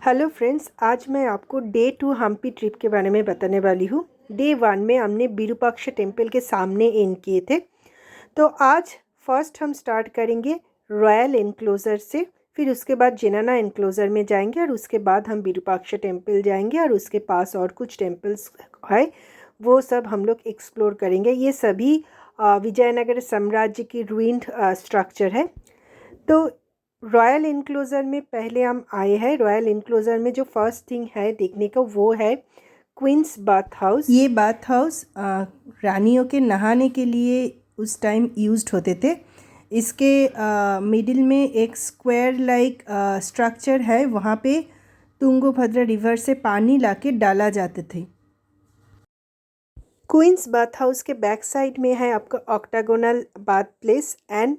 Hello friends, आज मैं आपको डे 2 हम्पी ट्रिप के बारे में बताने वाली हूँ। डे 1 में हमने विरूपाक्ष टेम्पल के सामने एंड किए थे। तो आज फर्स्ट हम स्टार्ट करेंगे रॉयल एनक्लोज़र से, फिर उसके बाद जिनाना एनक्लोज़र में जाएंगे और उसके बाद हम विरूपाक्ष टेम्पल जाएंगे और उसके पास और कुछ टेम्पल्स है वो सब हम लोग एक्सप्लोर करेंगे। ये सभी विजयनगर साम्राज्य की रूइंड स्ट्रक्चर है। तो रॉयल इनक्लोज़र में पहले हम आए हैं। रॉयल इनक्लोज़र में जो फर्स्ट थिंग है देखने का वो है क्वींस बाथ हाउस। ये बाथ हाउस रानियों के नहाने के लिए उस टाइम यूज्ड होते थे। इसके मिडिल में एक स्क्वायर लाइक स्ट्रक्चर है, वहाँ पे तुंगभद्रा रिवर से पानी लाके डाला जाते थे। क्वींस बाथ हाउस के बैक साइड में है आपका ऑक्टागोनल बाथ प्लेस एंड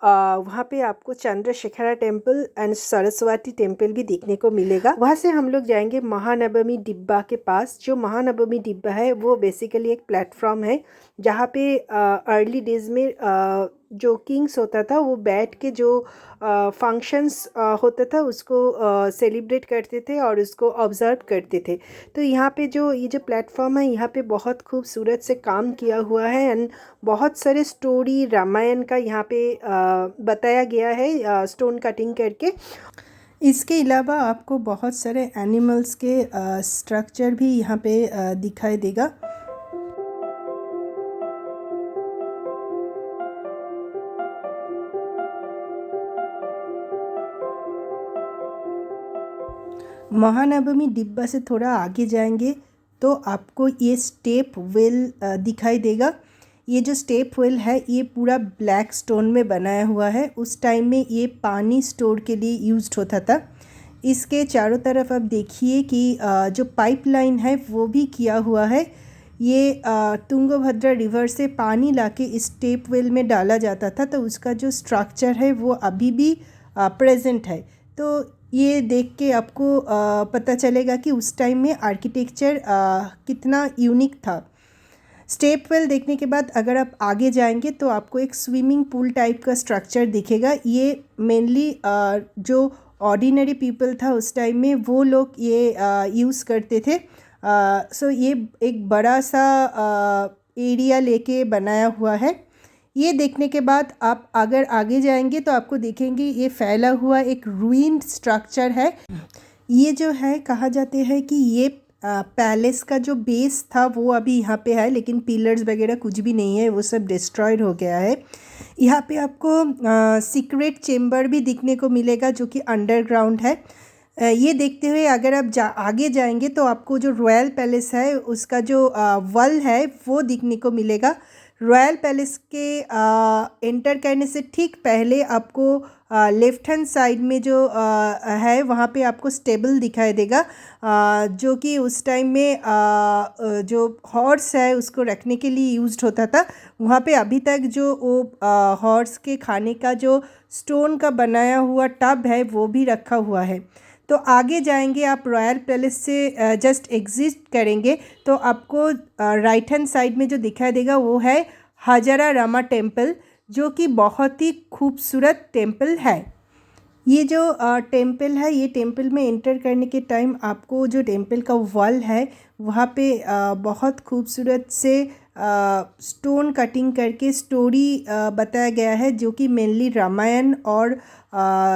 वहाँ पे आपको Chandrasekhara temple and Saraswati temple भी देखने को मिलेगा। वहाँ से हम लोग जाएंगे महानवमी डिब्बा के पास। जो महानवमी डिब्बा है वो बेसिकली एक प्लेटफॉर्म है जहाँ पे अर्ली डेज में जो किंग्स होता था वो बैठ के जो फंक्शंस होता था उसको सेलिब्रेट करते थे और उसको ऑब्जर्व करते थे। तो यहाँ पे ये जो प्लेटफॉर्म है यहाँ पे बहुत खूबसूरत से काम किया हुआ है एंड बहुत सारे स्टोरी रामायण का यहाँ पे बताया गया है स्टोन कटिंग करके। इसके अलावा आपको बहुत सारे एनिमल्स के स्ट्रक्चर भी यहाँ पे दिखाई देगा। महानवमी डिब्बा से थोड़ा आगे जाएंगे तो आपको ये स्टेप वेल दिखाई देगा। ये जो स्टेप वेल है ये पूरा ब्लैक स्टोन में बनाया हुआ है। उस टाइम में ये पानी स्टोर के लिए यूज्ड होता था। इसके चारों तरफ आप देखिए कि जो पाइपलाइन है वो भी किया हुआ है। ये तुंगभद्रा रिवर से पानी लाके इस स्टेप वेल में डाला जाता था, तो उसका जो स्ट्रक्चर है वो अभी भी प्रेजेंट है। तो ये देख के आपको पता चलेगा कि उस टाइम में आर्किटेक्चर कितना यूनिक था। स्टेप वेल देखने के बाद अगर आप आगे जाएंगे तो आपको एक स्विमिंग पूल टाइप का स्ट्रक्चर दिखेगा। ये मेनली जो ऑर्डिनरी पीपल था उस टाइम में वो लोग ये यूज़ करते थे। सो ये एक बड़ा सा एरिया लेके बनाया हुआ है। ये देखने के बाद आप अगर आगे जाएंगे तो आपको देखेंगे ये फैला हुआ एक रूइंड स्ट्रक्चर है। ये जो है कहा जाते हैं कि ये पैलेस का जो बेस था वो अभी यहाँ पे है, लेकिन पिलर्स वगैरह कुछ भी नहीं है, वो सब डिस्ट्रॉयड हो गया है। यहाँ पे आपको सीक्रेट चेम्बर भी दिखने को मिलेगा जो कि अंडरग्राउंड है। ये देखते हुए अगर आप आगे जाएंगे तो आपको जो रॉयल पैलेस है उसका जो वॉल है वो दिखने को मिलेगा। रॉयल पैलेस के एंटर करने से ठीक पहले आपको लेफ्ट हैंड साइड में जो है वहाँ पे आपको स्टेबल दिखाई देगा, जो कि उस टाइम में जो हॉर्स है उसको रखने के लिए यूज्ड होता था। वहाँ पे अभी तक जो वो हॉर्स के खाने का जो स्टोन का बनाया हुआ टब है वो भी रखा हुआ है। तो आगे जाएंगे आप रॉयल पैलेस से जस्ट एग्जिट करेंगे तो आपको राइट हैंड साइड में जो दिखाई देगा वो है हजारा रामा टेम्पल, जो कि बहुत ही खूबसूरत टेम्पल है। ये जो टेम्पल है ये टेम्पल में एंटर करने के टाइम आपको जो टेम्पल का वॉल है वहाँ पे बहुत खूबसूरत से स्टोन कटिंग करके स्टोरी बताया गया है, जो कि मेनली रामायण और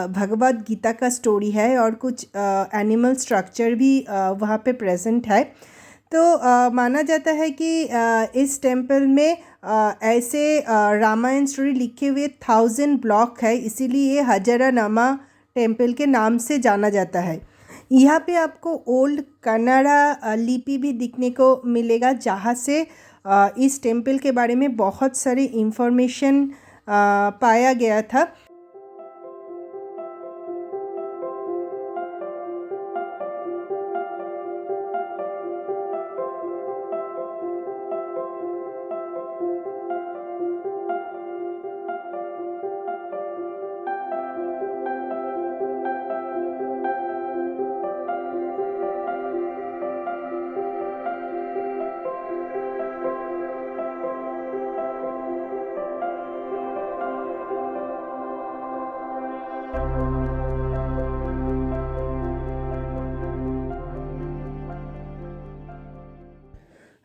भगवद गीता का स्टोरी है और कुछ एनिमल स्ट्रक्चर भी वहाँ पे प्रेजेंट है। तो माना जाता है कि इस टेम्पल में ऐसे रामायण स्टोरी लिखे हुए 1000 ब्लॉक है, इसीलिए ये हजारानामा टेम्पल के नाम से जाना जाता है। यहाँ पे आपको ओल्ड कन्नड़ा लिपि भी दिखने को मिलेगा, जहाँ से इस टेम्पल के बारे में बहुत सारी इंफॉर्मेशन पाया गया था।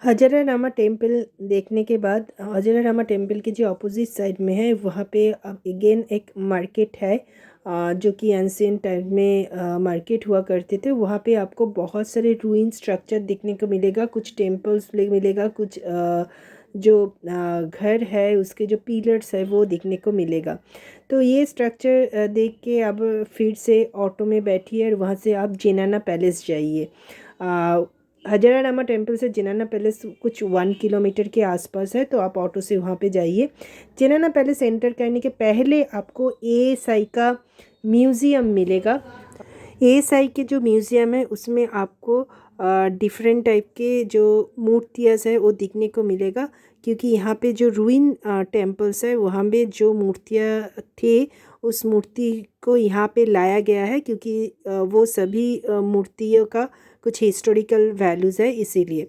हजरारामा टेम्पल देखने के बाद हजरारामा टेम्पल के जो अपोजिट साइड में है वहाँ पे अब अगेन एक मार्केट है, जो कि एंशिएंट टाइम में मार्केट हुआ करते थे। वहाँ पे आपको बहुत सारे रूइन स्ट्रक्चर देखने को मिलेगा, कुछ टेम्पल्स मिलेगा, कुछ जो घर है उसके जो पिलर्स है वो देखने को मिलेगा। तो ये स्ट्रक्चर देख के अब फिर से ऑटो में बैठिए और वहाँ से आप जेनाना पैलेस जाइए। हजरारामा टेम्पल से जेनाना पैलेस कुछ 1 किलोमीटर के आसपास है, तो आप ऑटो से वहाँ पे जाइए। जेनाना पैलेस एंटर करने के पहले आपको एएसआई का म्यूज़ियम मिलेगा। एएसआई के जो म्यूज़ियम है उसमें आपको डिफरेंट टाइप के जो मूर्तियाँ है वो दिखने को मिलेगा, क्योंकि यहाँ पे जो रूइन टेम्पल्स है वहाँ पे जो मूर्तियाँ थे उस मूर्ति को यहाँ पे लाया गया है, क्योंकि वो सभी मूर्तियों का कुछ हिस्टोरिकल वैल्यूज़ है इसीलिए।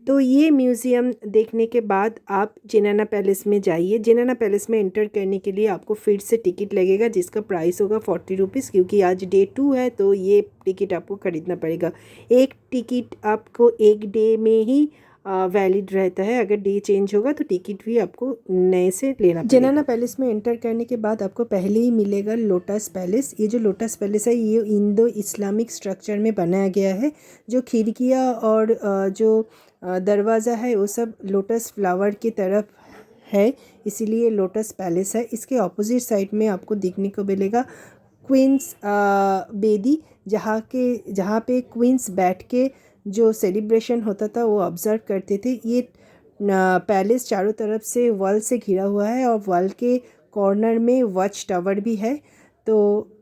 तो ये म्यूज़ियम देखने के बाद आप जेनाना पैलेस में जाइए। जेनाना पैलेस में एंटर करने के लिए आपको फिर से टिकट लगेगा, जिसका प्राइस होगा 40 रुपीज़, क्योंकि आज डे 2 है तो ये टिकट आपको ख़रीदना पड़ेगा। एक टिकट आपको एक डे में ही वैलिड रहता है, अगर डे चेंज होगा तो टिकट भी आपको नए से लेना पड़ेगा। जेनाना पैलेस में एंटर करने के बाद आपको पहले ही मिलेगा लोटस पैलेस। ये जो लोटस पैलेस है ये इंडो इस्लामिक स्ट्रक्चर में बनाया गया है। जो खिड़कियाँ और जो दरवाज़ा है वो सब लोटस फ्लावर की तरफ है, इसीलिए लोटस पैलेस है। इसके ऑपोजिट साइड में आपको देखने को मिलेगा क्वींस बेदी, जहाँ पे क्वींस बैठ के जो सेलिब्रेशन होता था वो ऑब्ज़र्व करते थे। ये पैलेस चारों तरफ से वॉल से घिरा हुआ है और वॉल के कॉर्नर में वॉच टावर भी है। तो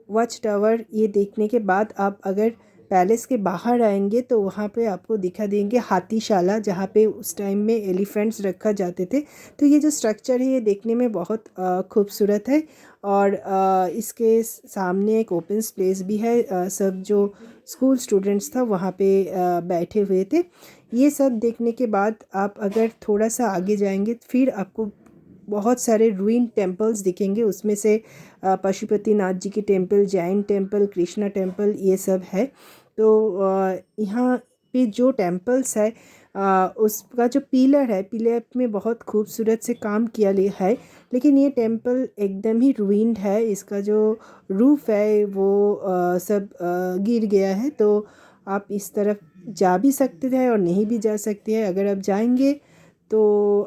वॉच टावर ये देखने के बाद आप अगर पैलेस के बाहर आएंगे तो वहाँ पे आपको दिखा देंगे हाथीशाला, जहाँ पे उस टाइम में एलिफेंट्स रखा जाते थे। तो ये जो स्ट्रक्चर है ये देखने में बहुत खूबसूरत है। और इसके सामने एक ओपन स्पेस भी है, सब जो स्कूल स्टूडेंट्स था वहाँ पे बैठे हुए थे। ये सब देखने के बाद आप अगर थोड़ा सा आगे जाएंगे फिर आपको बहुत सारे रूइन टेम्पल्स दिखेंगे। उसमें से पशुपतिनाथ जी की temple, Jain temple, Krishna temple, ये सब है। तो यहाँ पे जो टेम्पल्स है उसका जो पिलर है, पिलर में बहुत खूबसूरत से काम किया है, लेकिन ये टेम्पल एकदम ही रूइंड है। इसका जो रूफ है वो सब गिर गया है। तो आप इस तरफ जा भी सकते हैं और नहीं भी जा सकते हैं। अगर आप जाएंगे तो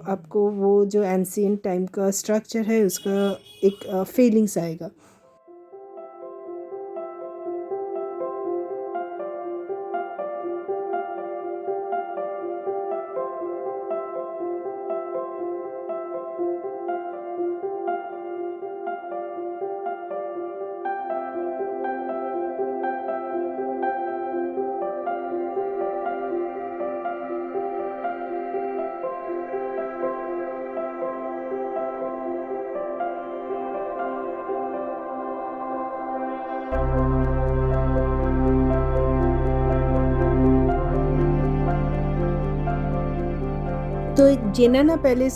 आपको वो जो एंशिएंट टाइम का स्ट्रक्चर है उसका एक फीलिंग्स आएगा। तो जेनाना पैलेस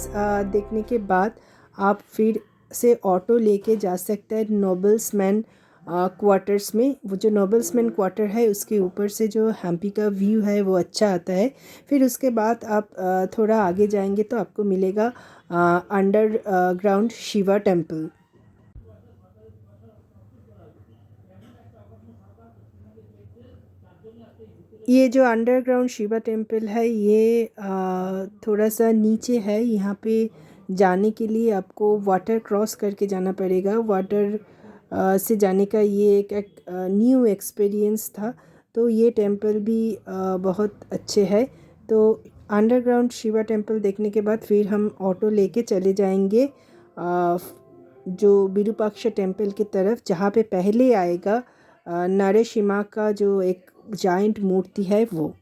देखने के बाद आप फिर से ऑटो लेके जा सकते हैं नोबल्समैन क्वार्टर्स में। वो जो नोबल्समैन क्वार्टर है उसके ऊपर से जो हम्पी का व्यू है वो अच्छा आता है। फिर उसके बाद आप थोड़ा आगे जाएंगे तो आपको मिलेगा अंडर ग्राउंड शिवा टेम्पल। ये जो अंडरग्राउंड शिवा टेम्पल है ये थोड़ा सा नीचे है। यहाँ पे जाने के लिए आपको वाटर क्रॉस करके जाना पड़ेगा। वाटर से जाने का ये एक न्यू एक्सपीरियंस था। तो ये टेम्पल भी बहुत अच्छे है। तो अंडरग्राउंड शिवा टेम्पल देखने के बाद फिर हम ऑटो लेके चले जाएंगे जो विरूपाक्ष टेम्पल की तरफ, जहाँ पे पहले आएगा नरसिम्हा का जो एक जाइंट मूर्ति है वो।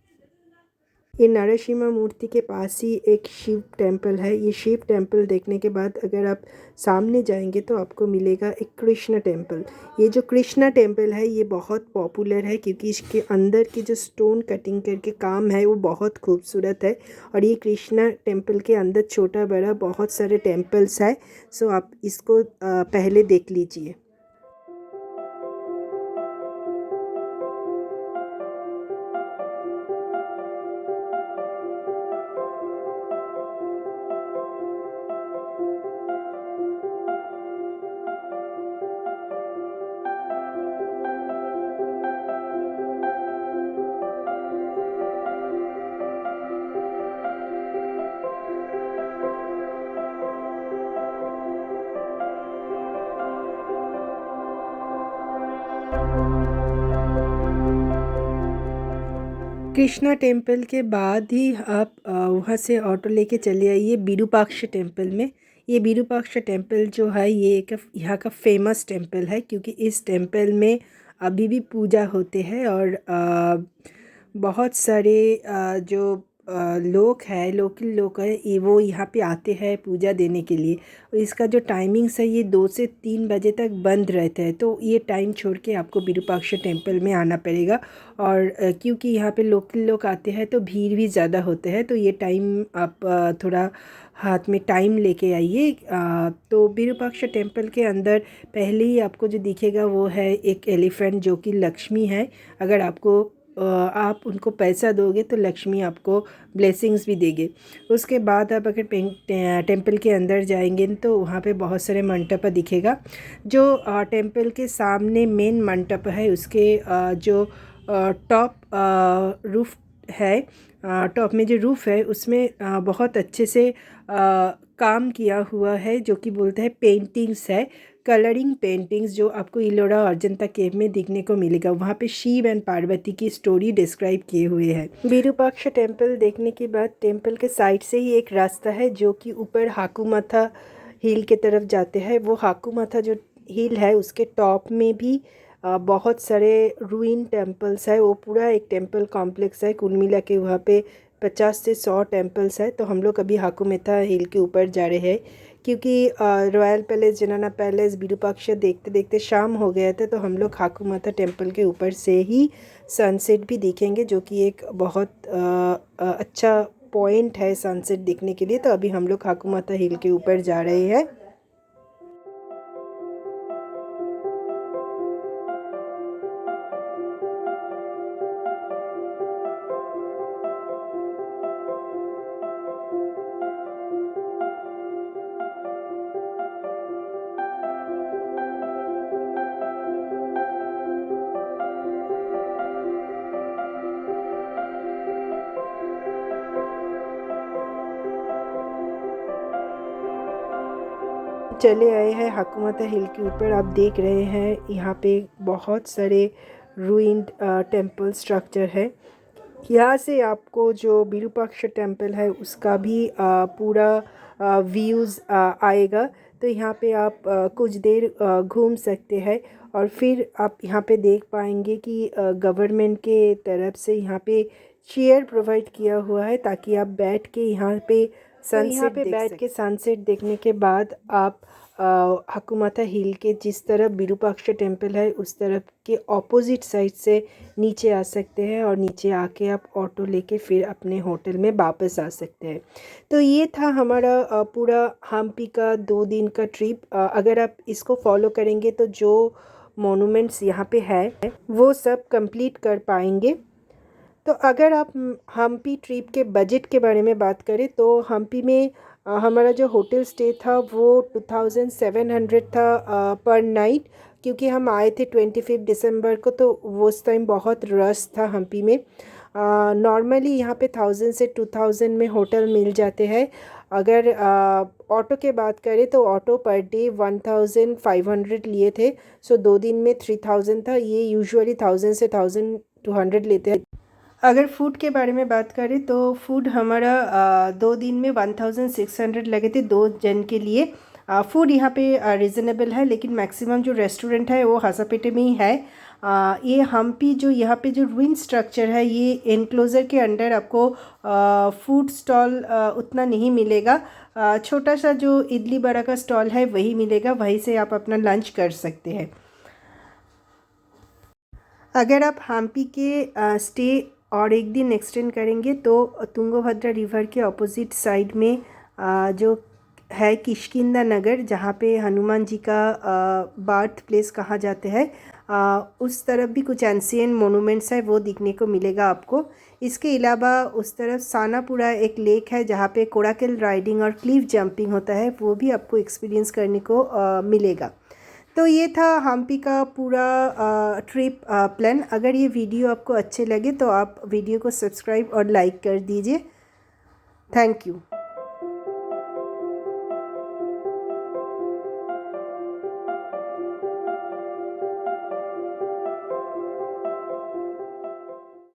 ये नरसिम्हा मूर्ति के पास ही एक शिव टेम्पल है। ये शिव टेम्पल देखने के बाद अगर आप सामने जाएंगे तो आपको मिलेगा एक कृष्ण टेम्पल। ये जो कृष्णा टेम्पल है ये बहुत पॉपुलर है, क्योंकि इसके अंदर की जो स्टोन कटिंग करके काम है वो बहुत खूबसूरत है। और ये कृष्णा टेम्पल के अंदर छोटा बड़ा बहुत सारे टेम्पल्स है। सो आप इसको पहले देख लीजिए। कृष्णा टेम्पल के बाद ही आप वहाँ से ऑटो लेके चले आइए विरूपाक्ष टेम्पल में। ये विरूपाक्ष टेम्पल जो है ये एक यहाँ का फेमस टेम्पल है, क्योंकि इस टेम्पल में अभी भी पूजा होते हैं और बहुत सारे जो लोग हैं, लोकल लोग हैं, ये वो यहाँ पे आते हैं पूजा देने के लिए। और इसका जो टाइमिंग्स है ये 2 से 3 बजे तक बंद रहता है, तो ये टाइम छोड़ के आपको विरूपाक्ष टेम्पल में आना पड़ेगा। और क्योंकि यहाँ पे लोकल लोग आते हैं तो भीड़ भी ज़्यादा होते हैं, तो ये टाइम आप थोड़ा हाथ में टाइम लेके आइए। तो विरूपाक्ष टेम्पल के अंदर पहले ही आपको जो दिखेगा वो है एक एलिफेंट जो कि लक्ष्मी है। अगर आपको आप उनको पैसा दोगे तो लक्ष्मी आपको ब्लेसिंग्स भी देंगे। उसके बाद आप अगर टेम्पल के अंदर जाएंगे तो वहाँ पे बहुत सारे मंटप दिखेगा। जो टेम्पल के सामने मेन मंटप है उसके जो टॉप रूफ है, टॉप में जो रूफ है उसमें बहुत अच्छे से काम किया हुआ है, जो कि बोलते हैं पेंटिंग्स है, कलरिंग पेंटिंग्स, जो आपको इलोरा अजंता केव में देखने को मिलेगा। वहाँ पे शिव एंड पार्वती की स्टोरी डिस्क्राइब किए हुए हैं। विरूपाक्ष टेम्पल देखने के बाद टेम्पल के साइड से ही एक रास्ता है जो कि ऊपर हाकुमाथा हिल के तरफ जाते हैं। वो हाकुमाथा जो हिल है उसके टॉप में भी बहुत सारे रूइन टेम्पल्स है। वो पूरा एक टेम्पल कॉम्प्लेक्स है। कुल मिला के वहाँ पे 50 से 100 टेम्पल्स है। तो हम लोग अभी हाकुमाथा हिल के ऊपर जा रहे हैं, क्योंकि रॉयल पैलेस, जनाना पैलेस, विरूपाक्ष देखते देखते शाम हो गया था, तो हम लोग हाकुमाथा टेम्पल के ऊपर से ही सनसेट भी देखेंगे, जो कि एक बहुत अच्छा पॉइंट है सनसेट देखने के लिए। तो अभी हम लोग हाकुमाथा हिल के ऊपर जा रहे हैं। चले आए हैं हाकुमाथा हिल के ऊपर। आप देख रहे हैं यहाँ पे बहुत सारे रूइंड टेम्पल स्ट्रक्चर है। यहाँ से आपको जो विरूपाक्ष टेम्पल है उसका भी पूरा व्यूज़ आएगा। तो यहाँ पे आप कुछ देर घूम सकते हैं और फिर आप यहाँ पे देख पाएंगे कि गवर्नमेंट के तरफ से यहाँ पे चेयर प्रोवाइड किया हुआ है, ताकि आप बैठ के यहाँ पे सनसेट बैठ के सनसेट देखने के बाद आप हाकुमाथा हिल के जिस तरफ विरूपाक्ष टेम्पल है उस तरफ के ऑपोजिट साइड से नीचे आ सकते हैं, और नीचे आके आप ऑटो लेके फिर अपने होटल में वापस आ सकते हैं। तो ये था हमारा पूरा हम्पी का 2 दिन का ट्रिप। अगर आप इसको फॉलो करेंगे तो जो मोनूमेंट्स यहाँ पे है वो सब कंप्लीट कर पाएंगे। तो अगर आप हम्पी ट्रिप के बजट के बारे में बात करें तो हम्पी में हमारा जो होटल स्टे था वो 2700 था पर नाइट, क्योंकि हम आए थे 25 दिसंबर को, तो वो उस टाइम बहुत रश था हम्पी में। नॉर्मली यहाँ पे 1000 से 2000 में होटल मिल जाते हैं। अगर ऑटो के बात करें तो ऑटो पर डे 1500 लिए थे। सो 2 दिन में 3000 था। ये यूजुअली 1000 से 1200 लेते हैं। अगर फ़ूड के बारे में बात करें तो फ़ूड हमारा 2 दिन में 1600 लगे थे 2 जन के लिए। फ़ूड यहाँ पे रिजनेबल है, लेकिन मैक्सिमम जो रेस्टोरेंट है वो हासापेटे में ही है। ये हम्पी जो यहाँ पे जो रूइन स्ट्रक्चर है ये एनक्लोज़र के अंडर आपको फूड स्टॉल उतना नहीं मिलेगा। छोटा सा जो इडली बड़ा का स्टॉल है वही मिलेगा, वहीं से आप अपना लंच कर सकते हैं। अगर आप हम्पी के स्टे और एक दिन एक्सटेंड करेंगे तो तुंगभद्रा रिवर के ऑपोजिट साइड में जो है किष्किंधा नगर, जहाँ पे हनुमान जी का बर्थ प्लेस कहा जाते हैं, उस तरफ भी कुछ एंशियंट मोनूमेंट्स है वो दिखने को मिलेगा आपको। इसके अलावा उस तरफ सानापुरा एक लेक है जहाँ पे कोराकेल राइडिंग और क्लिफ जंपिंग होता है, वो भी आपको एक्सपीरियंस करने को मिलेगा। तो ये था हम्पी का पूरा ट्रिप प्लान। अगर ये वीडियो आपको अच्छे लगे तो आप वीडियो को सब्सक्राइब और लाइक कर दीजिए। Thank you.